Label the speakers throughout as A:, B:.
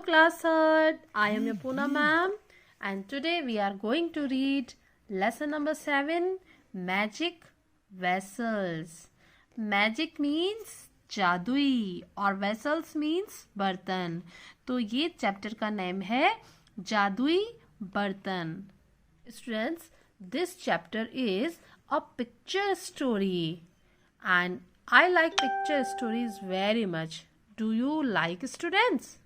A: class third. I am your Poona ma'am and today we are going to read lesson number 7 Magic Vessels. Magic means जादुई और vessels means बर्तन. तो ये chapter का name है जादुई बर्तन. Students, this chapter is a picture story and I like picture stories very much. Do you like students?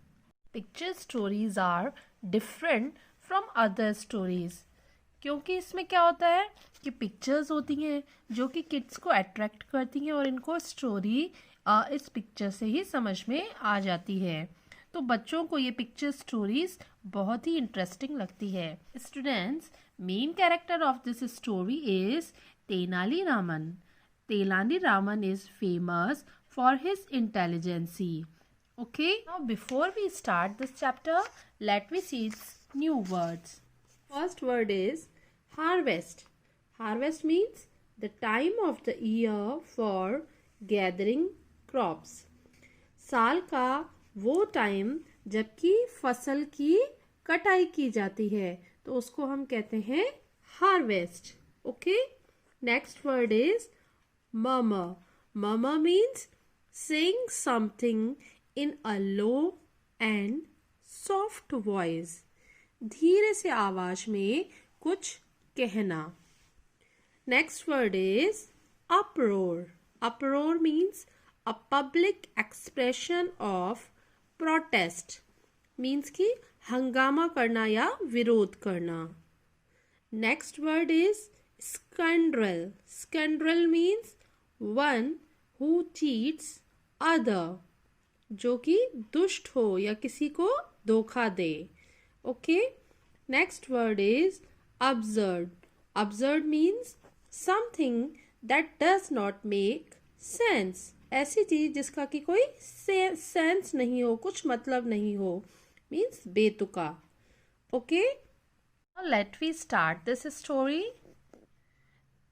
A: Picture stories are different from other stories. क्योंकि इसमें क्या होता है कि पिक्चर्स होती हैं जो कि किड्स को अट्रैक्ट करती हैं और इनको स्टोरी इस पिक्चर से ही समझ में आ जाती है. तो बच्चों को ये पिक्चर स्टोरीज बहुत ही इंटरेस्टिंग लगती है. Students, main character of this story is Tenali Raman. Tenali Raman is famous for his intelligency. Okay, now before we start this chapter, let me see its new words. First word is harvest. Harvest means the time of the year for gathering crops. साल का वो time जबकि फसल की कटाई की जाती है तो उसको हम कहते हैं harvest. Okay, next word is murmur. Murmur means saying something in a low and soft voice. धीरे से आवाज में कुछ कहना. Next word is uproar. Uproar means a public expression of protest. Means कि हंगामा करना या विरोध करना. Next word is scoundrel. Scoundrel means one who cheats other. जो कि दुष्ट हो या किसी को धोखा दे. Okay, next word is absurd. Absurd means something that does not make sense. ऐसी चीज जिसका कि कोई सेंस नहीं हो, कुछ मतलब नहीं हो, मीन्स बेतुका. Okay, let we start this story.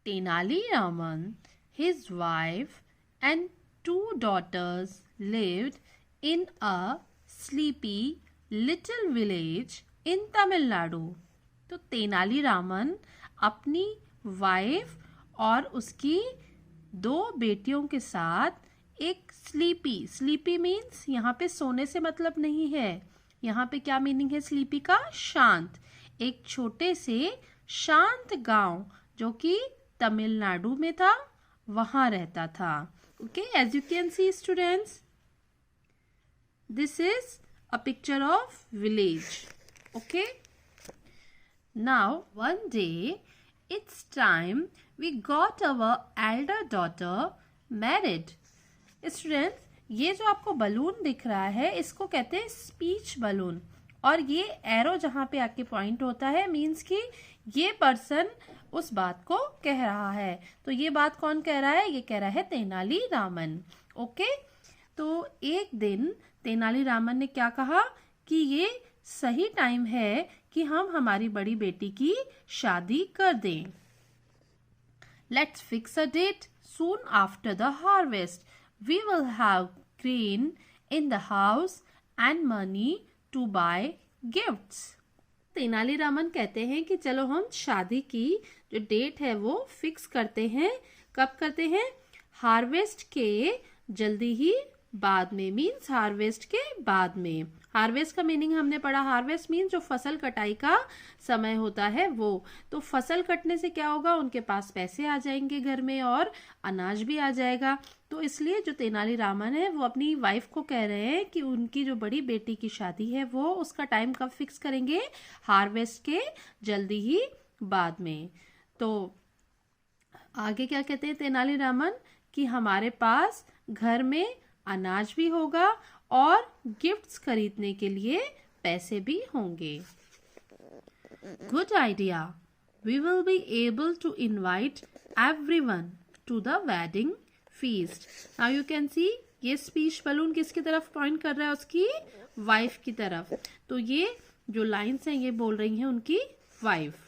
A: Tenali Raman, his wife and 2 daughters lived in a sleepy little village in Tamil Nadu. तो तेनाली रामन अपनी वाइफ और उसकी 2 बेटियों के साथ एक स्लीपी मीन्स यहाँ पे सोने से मतलब नहीं है. यहाँ पे क्या मीनिंग है स्लीपी का? शांत. एक छोटे से शांत गांव जो कि तमिलनाडु में था वहां रहता था. Okay, as you can see students, this is a picture of village. Okay, now one day it's time we got our elder daughter married. Students, ये जो आपको बलून दिख रहा है इसको कहते हैं स्पीच बलून और ये एरो जहाँ पे आके पॉइंट होता है मीन्स कि ये पर्सन उस बात को कह रहा है. तो ये बात कौन कह रहा है? ये कह रहा है तेनाली रामन. ओके, तो एक दिन तेनाली रामन ने क्या कहा कि ये सही टाइम है कि हम हमारी बड़ी बेटी की शादी कर दें. Let's fix a date soon after the harvest. We will have grain in the house and money to buy gifts. Tenali Raman कहते हैं कि चलो हम शादी की जो डेट है वो फिक्स करते हैं. कब करते हैं? हार्वेस्ट के जल्दी ही बाद में, मीन्स हार्वेस्ट के बाद में. हार्वेस्ट का मीनिंग हमने पढ़ा. हार्वेस्ट मीन्स जो फसल कटाई का समय होता है वो. तो फसल कटने से क्या होगा? उनके पास पैसे आ जाएंगे घर में और अनाज भी आ जाएगा. तो इसलिए जो तेनाली रामन है वो अपनी वाइफ को कह रहे हैं कि उनकी जो बड़ी बेटी की शादी है वो उसका टाइम कब फिक्स करेंगे? हार्वेस्ट के जल्दी ही बाद में. तो आगे क्या कहते हैं तेनाली रामन कि हमारे पास घर में अनाज भी होगा और गिफ्ट्स खरीदने के लिए पैसे भी होंगे. Good idea. We will be able to invite everyone to the wedding feast. Now you can see ये स्पीच बलून किसकी तरफ पॉइंट कर रहा है? उसकी वाइफ की तरफ. तो ये जो लाइन्स हैं ये बोल रही हैं उनकी वाइफ.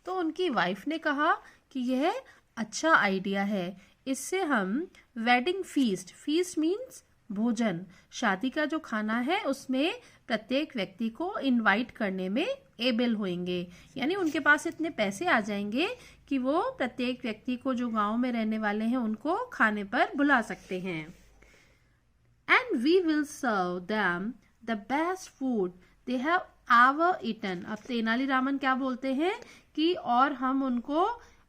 A: तो उनकी वाइफ ने कहा कि यह अच्छा आइडिया है, इससे हम वेडिंग फीस्ट मीन्स भोजन, शादी का जो खाना है उसमें प्रत्येक व्यक्ति को इनवाइट करने में एबल होंगे, यानी उनके पास इतने पैसे आ जाएंगे कि वो प्रत्येक व्यक्ति को जो गांव में रहने वाले हैं उनको खाने पर बुला सकते हैं। And we will serve them the best food they have ever eaten। अब तेनालीरामन क्या बोलते हैं कि और हम उनको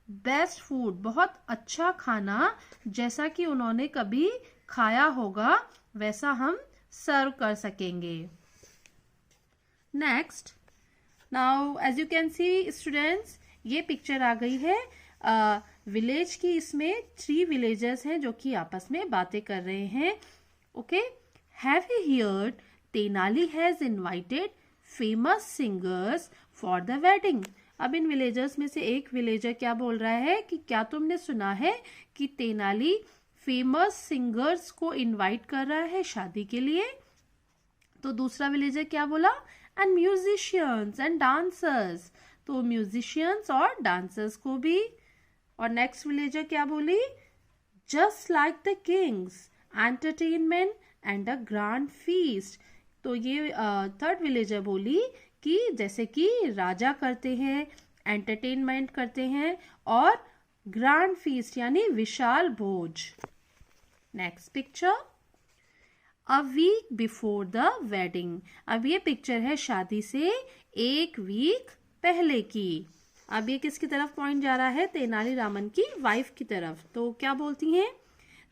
A: बेस्ट फूड, बहुत अच्छा खाना जैसा कि उन्होंने कभी खाया होगा वैसा हम सर्व कर सकेंगे। Next, now as you can see students, ये पिक्चर आ गई है विलेज की। इसमें 3 विलेजर्स हैं जो कि आपस में बातें कर रहे हैं। Okay, have you heard Tenali has invited famous singers for the wedding. अब इन विलेजर्स में से एक विलेजर क्या बोल रहा है कि क्या तुमने सुना है कि तेनाली फेमस सिंगर्स को इनवाइट कर रहा है शादी के लिए। तो दूसरा विलेजर क्या बोला, एंड म्यूजिशियंस एंड डांसर्स, तो म्यूजिशियंस और डांसर्स को भी। और नेक्स्ट विलेजर क्या बोली, just like the Kings entertainment and a grand feast. तो ये थर्ड विलेजर बोली कि जैसे कि राजा करते हैं, एंटरटेनमेंट करते हैं और ग्रैंड फीस्ट यानी विशाल भोज। Next picture, a week before the wedding. अब ये पिक्चर है शादी से 1 वीक पहले की। अब ये किसकी तरफ पॉइंट जा रहा है, तेनालीरामन की वाइफ की तरफ। तो क्या बोलती हैं,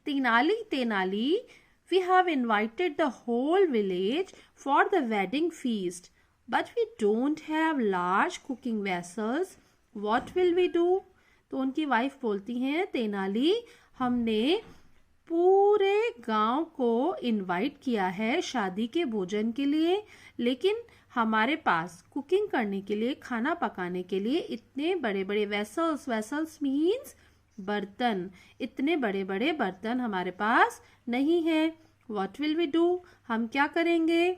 A: Tenali we have invited the whole village for the wedding feast, but we don't have large cooking vessels. What will we do? तो उनकी वाइफ बोलती हैं, तेनाली हमने पूरे गांव को इनवाइट किया है शादी के भोजन के लिए, लेकिन हमारे पास कुकिंग करने के लिए, खाना पकाने के लिए इतने बड़े बड़े वेसल्स मीन्स बर्तन, इतने बड़े बड़े बर्तन हमारे पास नहीं है। What will we do? हम क्या करेंगे?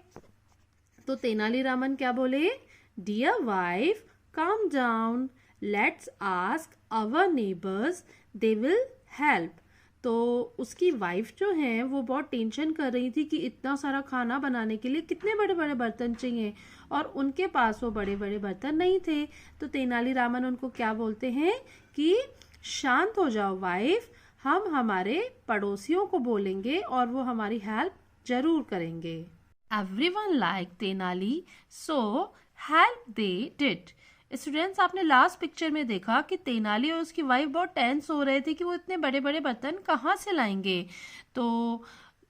A: तो तेनालीरामन क्या बोले, dear wife calm down, let's ask our neighbors, they will help। तो उसकी वाइफ जो है वो बहुत टेंशन कर रही थी कि इतना सारा खाना बनाने के लिए कितने बड़े बड़े बर्तन चाहिए और उनके पास वो बड़े बड़े बर्तन नहीं थे। तो तेनालीरामन उनको क्या बोलते हैं कि शांत हो जाओ वाइफ, हम हमारे पड़ोसियों को बोलेंगे और वो हमारी हेल्प जरूर करेंगे। Everyone like Tenali, so help they did. Students, आपने लास्ट पिक्चर में देखा कि तेनाली और उसकी वाइफ बहुत टेंस हो रहे थे कि वो इतने बड़े बड़े बर्तन कहाँ से लाएंगे। तो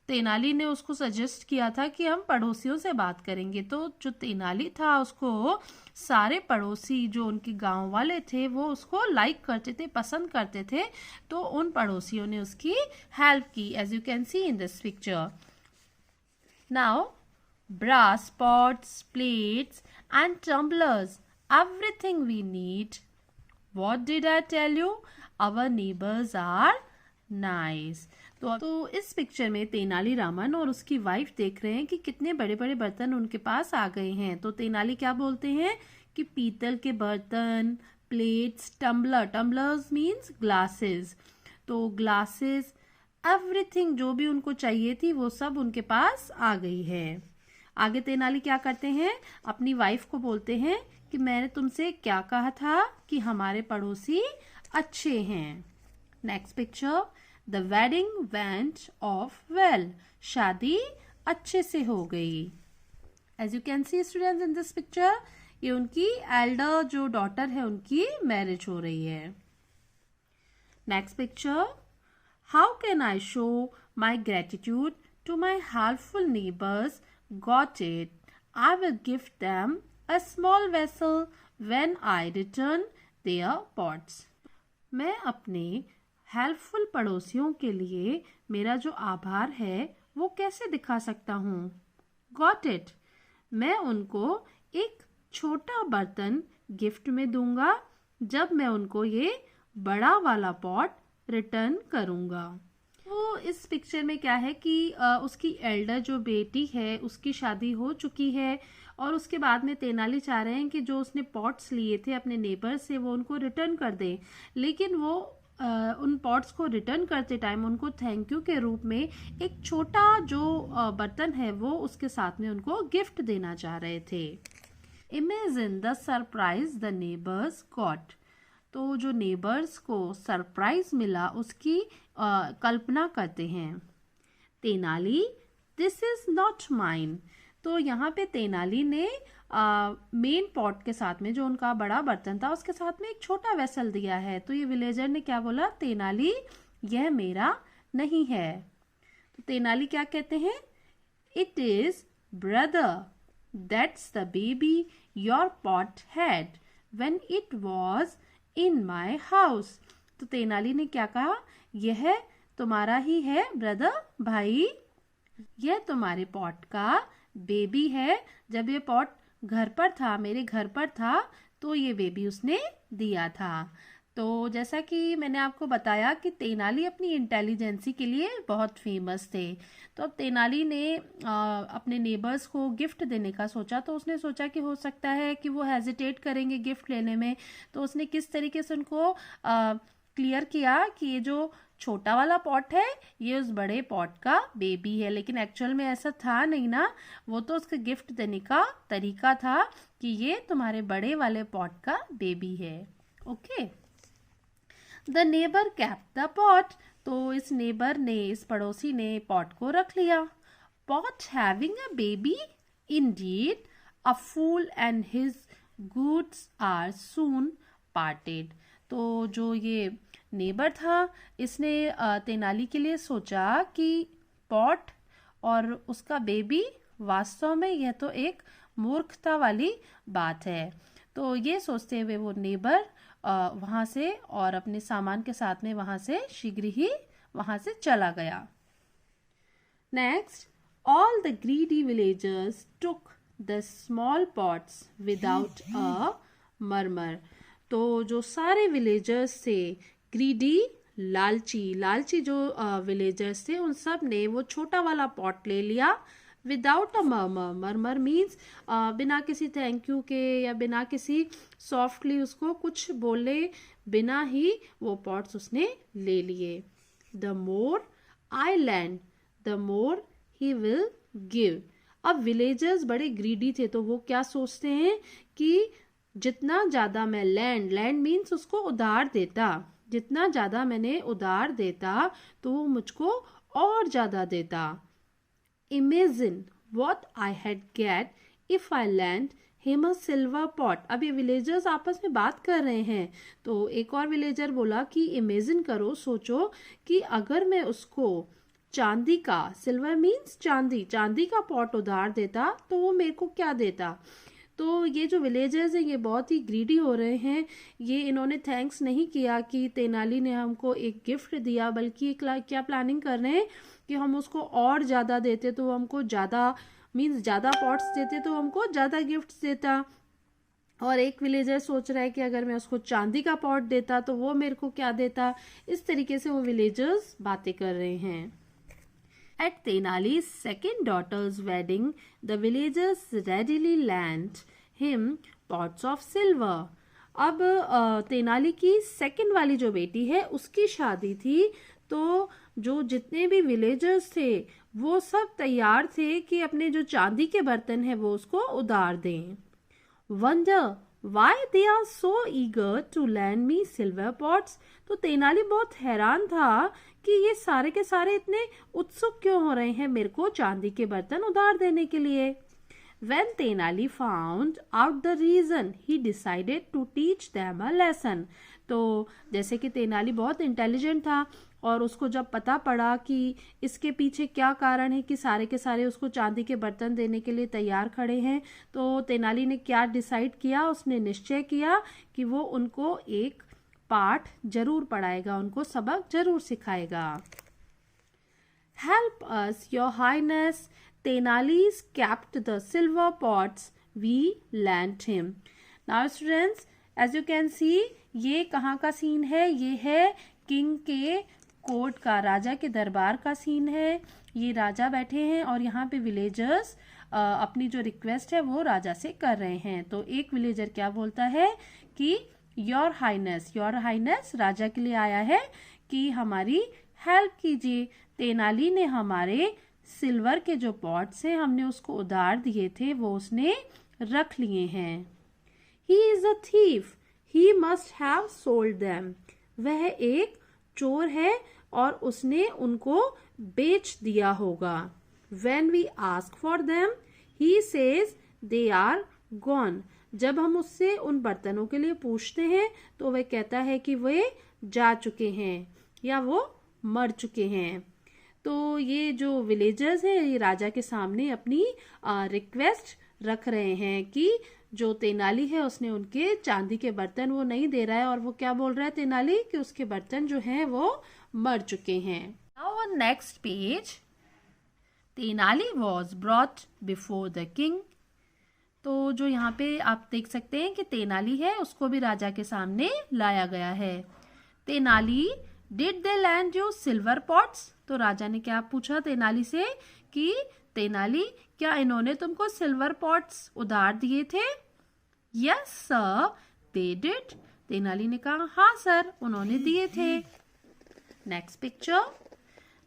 A: तेनाली ने उसको सजेस्ट किया था कि हम पड़ोसियों से बात करेंगे। तो जो तेनाली था उसको सारे पड़ोसी जो उनके गांव वाले थे वो उसको लाइक करते थे, पसंद करते थे। तो उन पड़ोसियों ने उसकी हेल्प की, as you can see in this picture. Now brass pots, plates and tumblers, everything we need. What did I tell you? Our neighbors are nice. तो इस पिक्चर में तेनालीरामन और उसकी वाइफ देख रहे हैं कि कितने बड़े बड़े बर्तन उनके पास आ गए हैं। तो तेनाली क्या बोलते हैं कि पीतल के बर्तन, प्लेट्स, टम्बलर्स मीन्स ग्लासेस, तो ग्लासेस, एवरीथिंग जो भी उनको चाहिए थी वो सब उनके पास आ गई है। आगे तेनाली क्या करते हैं, अपनी वाइफ को बोलते हैं कि मैंने तुमसे क्या कहा था कि हमारे पड़ोसी अच्छे हैं। Next picture, the wedding went off well, शादी अच्छे से हो गई। As you can see students in this picture, ये उनकी एल्डर जो डॉटर है उनकी मैरिज हो रही है। Next picture, how can I show my gratitude to my helpful neighbours, got it, I will gift them a small vessel when I return their pots। मैं अपने हेल्पफुल पड़ोसियों के लिए मेरा जो आभार है वो कैसे दिखा सकता हूँ। Got it, मैं उनको एक छोटा बर्तन गिफ्ट में दूंगा जब मैं उनको ये बड़ा वाला पॉट रिटर्न करूंगा। तो इस पिक्चर में क्या है कि उसकी एल्डर जो बेटी है उसकी शादी हो चुकी है और उसके बाद में तेनाली चाह रहे हैं कि जो उसने पॉट्स लिए थे अपने नेबर से वो उनको रिटर्न कर दे, लेकिन वो उन पॉट्स को रिटर्न करते टाइम उनको थैंक यू के रूप में एक छोटा जो बर्तन है वो उसके साथ में उनको गिफ्ट देना चाह रहे थे। Imagine the surprise the neighbours got. तो जो नेबर्स को सरप्राइज मिला उसकी कल्पना करते हैं। Tenali, this is not mine. तो यहाँ पे तेनाली ने मेन पॉट के साथ में जो उनका बड़ा बर्तन था उसके साथ में एक छोटा वेसल दिया है। तो ये विलेजर ने क्या बोला, तेनाली यह मेरा नहीं है। तो तेनाली क्या कहते हैं, it is brother, that's the baby your pot had when it was in my house. तो तेनाली ने क्या कहा, यह तुम्हारा ही है ब्रदर, भाई, यह तुम्हारे पॉट का बेबी है। जब ये पॉट घर पर था, मेरे घर पर था, तो ये बेबी उसने दिया था। तो जैसा कि मैंने आपको बताया कि तेनाली अपनी इंटेलिजेंसी के लिए बहुत फेमस थे। तो अब तेनाली ने अपने नेबर्स को गिफ्ट देने का सोचा। तो उसने सोचा कि हो सकता है कि वो हेजिटेट करेंगे गिफ्ट लेने में। तो उसने किस तरीके से उनको क्लियर किया कि ये जो छोटा वाला पॉट है ये उस बड़े पॉट का बेबी है। लेकिन एक्चुअल में ऐसा था नहीं ना, वो तो उसका गिफ्ट देने का तरीका था कि ये तुम्हारे बड़े वाले पॉट का बेबी है। Okay, the neighbour kept the pot. तो इस नेबर ने, इस पड़ोसी ने पॉट को रख लिया। Pot having a baby, indeed a fool and his goods are soon parted. तो जो ये नेबर था इसने तेनाली के लिए सोचा कि पॉट और उसका बेबी, वास्तव में यह तो एक मूर्खता वाली बात है। तो ये सोचते हुए वो नेबर वहाँ से और अपने सामान के साथ में वहाँ से शीघ्र ही वहाँ से चला गया। Next, all the greedy villagers took the small pots without a murmur. तो जो सारे विलेजर्स थे, ग्रीडी, लालची जो विलेजर्स थे, उन सब ने वो छोटा वाला पॉट ले लिया without a murmur. Murmur means बिना किसी थैंक यू के या बिना किसी सॉफ्टली उसको कुछ बोले बिना ही वो पॉट्स उसने ले लिए। The more I land the more he will give. अब विलेजर्स बड़े ग्रीडी थे, तो वो क्या सोचते हैं कि जितना ज्यादा मैं लैंड मीन्स उसको उधार देता, जितना ज्यादा मैंने उधार देता तो वो मुझको और ज्यादा देता। Imagine what I had get if I land him a silver pot. अब ये विलेजर्स आपस में बात कर रहे हैं। तो एक और विलेजर बोला कि इमेजिन करो, सोचो कि अगर मैं उसको चांदी का, सिल्वर मीन्स चांदी का पॉट उधार देता तो वो मेरे को क्या देता। तो ये जो विलेजर्स हैं ये बहुत ही ग्रीडी हो रहे हैं। ये इन्होंने थैंक्स नहीं किया कि तेनाली ने हमको एक गिफ्ट दिया, बल्कि क्या प्लानिंग कर रहे हैं कि हम उसको और ज़्यादा देते तो हमको ज़्यादा मीन्स ज़्यादा पॉट्स देते तो हमको ज़्यादा गिफ्ट्स देता। और एक विलेजर सोच रहा है कि अगर मैं उसको चांदी का पॉट देता तो वो मेरे को क्या देता। इस तरीके से वो विलेजर्स बातें कर रहे हैं। At Tenali's second daughter's wedding, the villagers readily lent him pots of silver. अब तेनाली की सेकंड वाली जो बेटी है उसकी शादी थी, तो जो जितने भी विलेजर्स थे वो सब तैयार थे कि अपने जो चांदी के बर्तन है वो उसको उधार दें। Wonder Why they are so eager to lend me silver pots? तो तेनाली बहुत हैरान था कि ये सारे के सारे इतने उत्सुक क्यों हो रहे हैं मेरे को चांदी के बर्तन उधार देने के लिए। When Tenali found out the reason, he decided to teach them a lesson. तो जैसे कि तेनाली बहुत इंटेलिजेंट था और उसको जब पता पड़ा कि इसके पीछे क्या कारण है कि सारे के सारे उसको चांदी के बर्तन देने के लिए तैयार खड़े हैं, तो तेनाली ने क्या डिसाइड किया, उसने निश्चय किया कि वो उनको एक पाठ जरूर पढ़ाएगा, उनको सबक जरूर सिखाएगा। Help us your highness, Tenali's kept the silver pots we lent him. Now students, as you can see, ये कहाँ का सीन है, ये है किंग के कोर्ट का, राजा के दरबार का सीन है। ये राजा बैठे हैं और यहाँ पे विलेजर्स अपनी जो रिक्वेस्ट है वो राजा से कर रहे हैं। तो एक विलेजर क्या बोलता है कि योर हाइनेस राजा के लिए आया है कि हमारी हेल्प कीजिए। तेनाली ने हमारे सिल्वर के जो पॉट्स हैं हमने उसको उधार दिए थे वो उसने रख लिए हैं। He is a thief, he must have sold them. वह एक चोर है और उसने उनको बेच दिया होगा। When we ask for them, he says they are gone. जब हम उससे उन बर्तनों के लिए पूछते हैं तो वह कहता है कि वे जा चुके हैं या वो मर चुके हैं। तो ये जो विलेजर्स हैं ये राजा के सामने अपनी रिक्वेस्ट रख रहे हैं कि जो तेनाली है उसने उनके चांदी के बर्तन वो नहीं दे रहा है, और वो क्या बोल रहा है तेनाली कि उसके बर्तन जो हैं वो मर चुके हैं। Now on next page, Tenali was brought before the king. तो जो यहाँ पे आप देख सकते हैं कि तेनाली है उसको भी राजा के सामने लाया गया है। Tenali, did they land you silver pots? तो राजा ने क्या पूछा तेनाली से कि तेनाली क्या इन्होंने तुमको सिल्वर पॉट्स उधार दिए थे? Yes sir they did. Tenali ने कहा हाँ सर उन्होंने दिए थे। Next picture,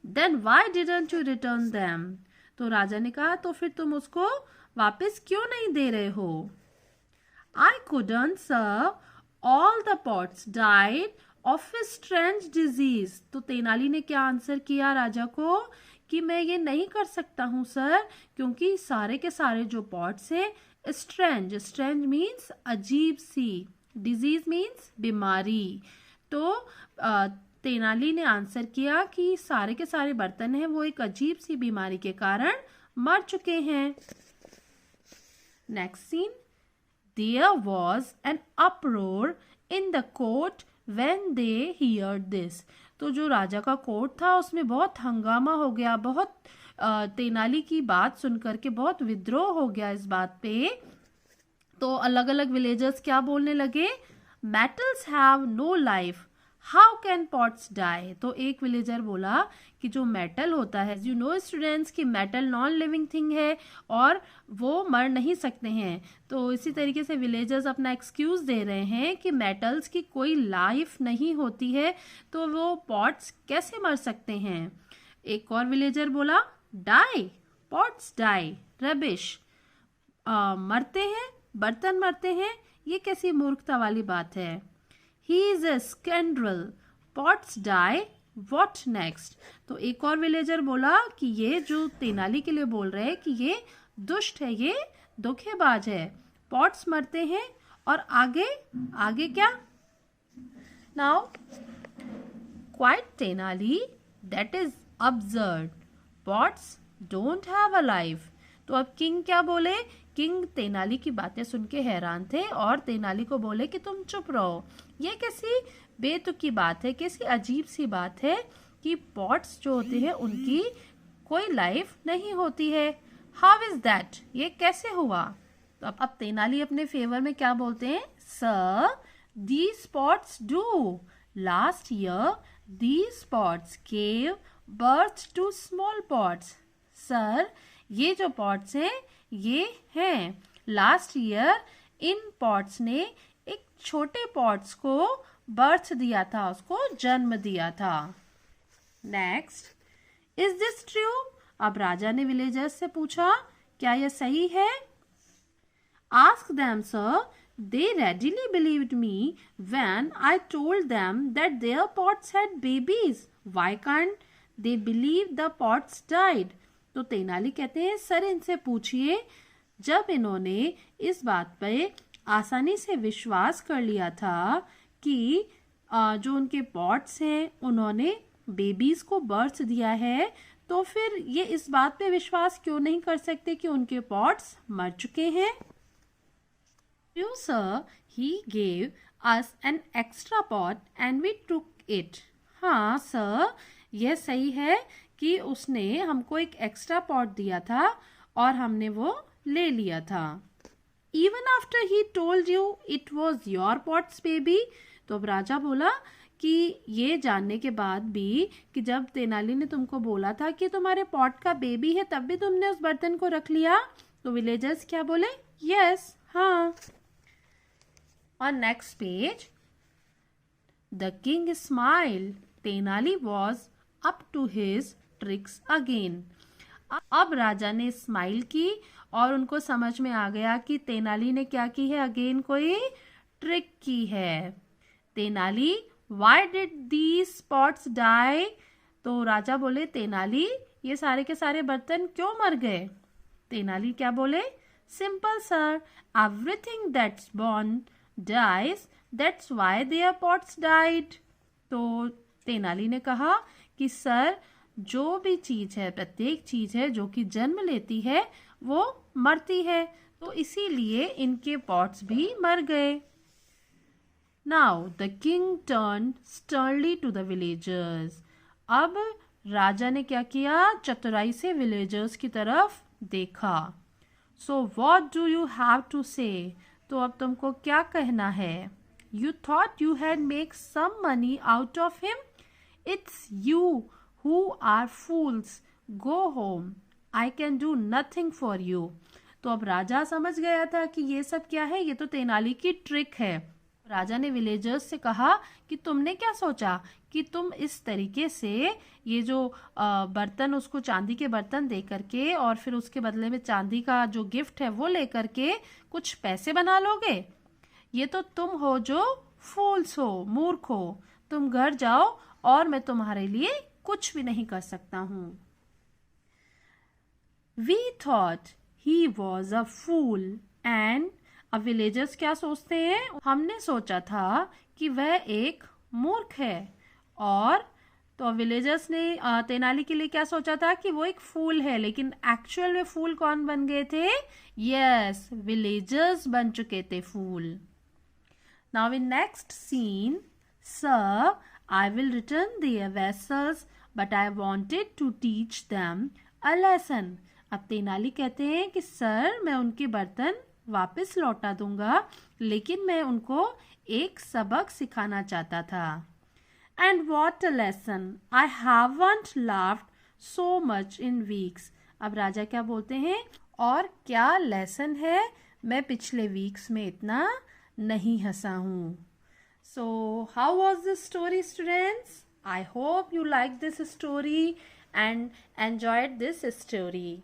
A: then why didn't you return them? तो राजा ने कहा तो फिर तुम उसको वापस क्यों नहीं दे रहे हो? I couldn't sir, all the pots died of a strange disease. तो तेनाली ने क्या आंसर किया राजा को कि मैं ये नहीं कर सकता हूँ सर, क्योंकि सारे के सारे जो पॉट्स हैं स्ट्रेंज मीन्स अजीब सी, डिजीज मीन्स बीमारी। तो तेनाली ने आंसर किया कि सारे के सारे बर्तन हैं वो एक अजीब सी बीमारी के कारण मर चुके हैं। Next scene, there was an uproar in the court when they heard this. तो जो राजा का कोर्ट था उसमें बहुत हंगामा हो गया, बहुत तेनाली की बात सुनकर के बहुत विद्रोह हो गया इस बात पे। तो अलग अलग विलेजर्स क्या बोलने लगे, metals have no life, how can pots die? तो एक विलेजर बोला कि जो मेटल होता है, यू नो स्टूडेंट्स कि मेटल नॉन लिविंग थिंग है और वो मर नहीं सकते हैं। तो इसी तरीके से विलेजर्स अपना एक्सक्यूज दे रहे हैं कि मेटल्स की कोई लाइफ नहीं होती है तो वो पॉट्स कैसे मर सकते हैं। एक और विलेजर बोला डाई, पॉट्स डाई, रबिश, मरते हैं, बर्तन मरते हैं, ये कैसी मूर्खता वाली बात है। He is a scoundrel, pots die, what next? तो एक और विलेजर बोला कि ये जो तेनाली के लिए बोल रहे हैं कि ये दुष्ट है, ये धोखेबाज है, पॉट्स मरते हैं और आगे क्या? Now, quite Tenali, that is absurd. Pots don't have a life. तो अब किंग क्या बोले, किंग तेनाली की बातें सुन के हैरान थे और तेनाली को बोले कि तुम चुप रहो, ये कैसी बेतुकी बात है, कैसी अजीब सी बात है कि पॉट्स जो होते हैं उनकी कोई लाइफ नहीं होती है। हाउ इज दैट, ये कैसे हुआ? तो अब तेनाली अपने फेवर में क्या बोलते हैं, sir these pots do, last year these pots gave birth to small pots. Sir ये जो पॉट्स हैं ये हैं, लास्ट ईयर इन पॉट्स ने एक छोटे पॉट्स को बर्थ दिया था, उसको जन्म दिया था। Next, is this true? अब राजा ने विलेजर्स से पूछा क्या यह सही है? Ask them sir, they readily believed me when I told them that their pots had babies. Why can't they believe the pots died? तो तेनाली कहते हैं सर इनसे पूछिए, जब इन्होंने इस बात पे आसानी से विश्वास कर लिया था कि जो उनके पॉट्स हैं उन्होंने बेबीज को बर्थ दिया है, तो फिर ये इस बात पे विश्वास क्यों नहीं कर सकते कि उनके पॉट्स मर चुके हैं? You sir, he gave us an extra pot and we took it. हाँ सर, यह सही है कि उसने हमको एक एक्स्ट्रा पॉट दिया था और हमने वो ले लिया था। Even after he told you it was your pot's baby. तो अब राजा बोला कि ये जानने के बाद भी कि जब तेनाली ने तुमको बोला था कि तुम्हारे पॉट का बेबी है तब भी तुमने उस बर्तन को रख लिया। तो विलेजर्स क्या बोले, यस, हाँ। On next page, the king smiled. Tenali was up to his tricks again. अब राजा ने स्माइल की और उनको समझ में आ गया कि तेनाली ने क्या की है, अगेन कोई ट्रिक की है. Tenali, why did these pots die? तो राजा बोले, तेनाली ये सारे के सारे बर्तन क्यों मर गए? तेनाली क्या बोले, simple sir, everything that's born dies, that's why their pots died. तो तेनाली ने कहा कि सर, जो भी चीज है, प्रत्येक चीज है जो कि जन्म लेती है वो मरती है, तो इसीलिए इनके पॉट्स भी मर गए. Now the king turn sternly to the villagers. अब राजा ने क्या किया, चतुराई से विलेजर्स की तरफ देखा. So what do you have to say? तो अब तुमको क्या कहना है? You thought you had make some money out of him? It's you who are fools. Go home. I can do nothing for you. तो अब राजा समझ गया था कि ये सब क्या है, ये तो तेनाली की ट्रिक है. राजा ने विलेजर्स से कहा कि तुमने क्या सोचा कि तुम इस तरीके से ये जो बर्तन, उसको चांदी के बर्तन दे करके और फिर उसके बदले में चांदी का जो गिफ्ट है वो ले करके कुछ पैसे बना लोगे? ये तो तुम हो जो फूल्स हो, मूर्ख हो. तुम घर जाओ और मैं तुम्हारे लिए कुछ भी नहीं कर सकता हूं. We thought he was a fool and अब विलेजर्स क्या सोचते हैं? हमने सोचा था कि वह एक मूर्ख है. और तो विलेजर्स ने तेनाली के लिए क्या सोचा था कि वो एक फूल है, लेकिन एक्चुअल में फूल कौन बन गए थे? यस, विलेजर्स बन चुके थे fool. Now in next scene, sir, I will return their vessels, but I wanted to teach them a lesson. अब तेनाली कहते हैं कि सर, मैं उनके बर्तन वापस लौटा दूंगा, लेकिन मैं उनको एक सबक सिखाना चाहता था. And what a lesson! I haven't laughed so much in weeks. अब राजा क्या बोलते हैं? और क्या लेसन है, मैं पिछले वीक्स में इतना नहीं हंसा हूँ. So, how was this story, students? I hope you liked this story and enjoyed this story.